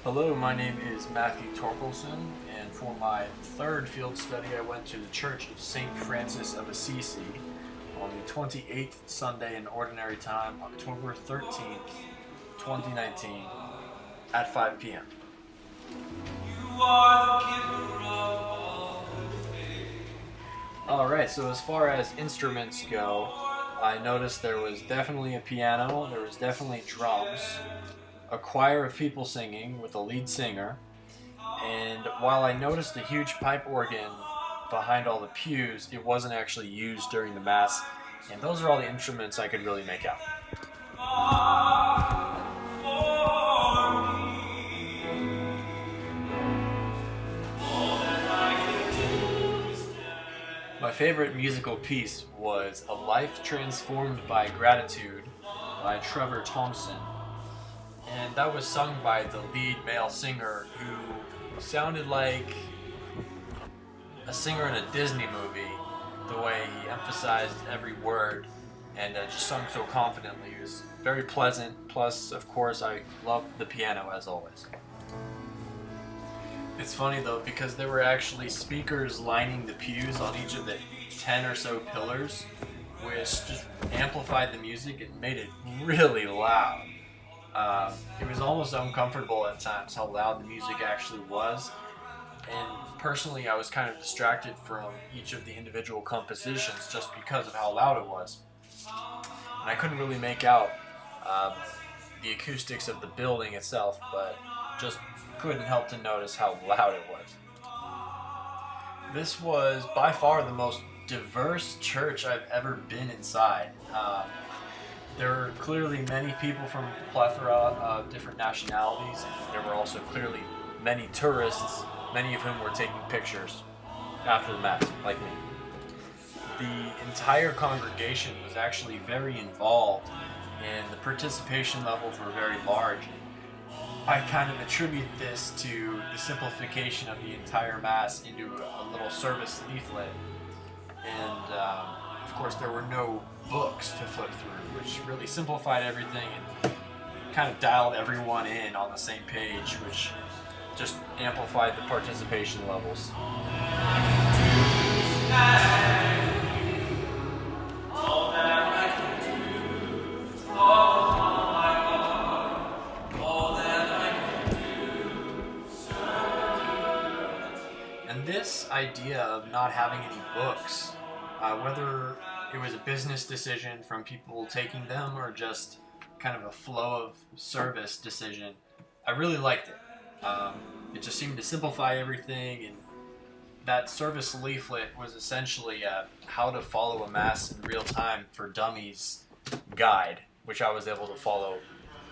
Hello, my name is Matthew Torkelson, and for my third field study, I went to the Church of St. Francis of Assisi on the 28th Sunday in Ordinary Time, October 13th, 2019, at 5 p.m. Alright, so as far as instruments go, I noticed there was definitely a piano, there was definitely drums, a choir of people singing with a lead singer, and while I noticed the huge pipe organ behind all the pews, it wasn't actually used during the Mass, and those are all the instruments I could really make out. My favorite musical piece was A Life Transformed by Gratitude by Trevor Thompson, and that was sung by the lead male singer who sounded like a singer in a Disney movie, the way he emphasized every word and just sung so confidently. It was very pleasant, plus, of course, I loved the piano as always. It's funny though, because there were actually speakers lining the pews on each of the 10 or so pillars, which just amplified the music and made it really loud. It was almost uncomfortable at times how loud the music actually was, and personally I was kind of distracted from each of the individual compositions just because of how loud it was. And I couldn't really make out the acoustics of the building itself, but just couldn't help to notice how loud it was. This was by far the most diverse church I've ever been inside. There were clearly many people from a plethora of different nationalities, and there were also clearly many tourists, many of whom were taking pictures after the Mass, like me. The entire congregation was actually very involved, and the participation levels were very large. I kind of attribute this to the simplification of the entire Mass into a little service leaflet. And of course, there were no books to flip through, which really simplified everything and kind of dialed everyone in on the same page, which just amplified the participation levels. And this idea of not having any books, whether it was a business decision from people taking them or just kind of a flow of service decision, I really liked it. It just seemed to simplify everything, and that service leaflet was essentially a how to follow a Mass in real time for dummies guide, which I was able to follow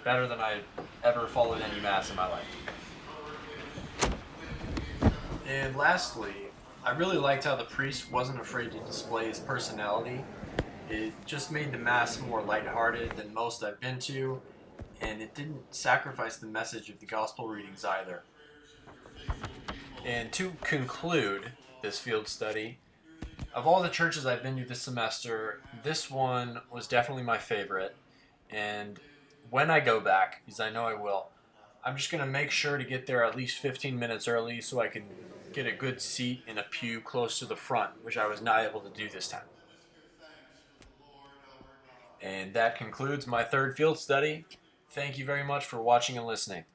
better than I ever followed any Mass in my life. And lastly, I really liked how the priest wasn't afraid to display his personality. It just made the Mass more lighthearted than most I've been to, and it didn't sacrifice the message of the gospel readings either. And to conclude this field study, of all the churches I've been to this semester, this one was definitely my favorite. And when I go back, because I know I will, I'm just going to make sure to get there at least 15 minutes early so I can get a good seat in a pew close to the front, which I was not able to do this time. And that concludes my third field study. Thank you very much for watching and listening.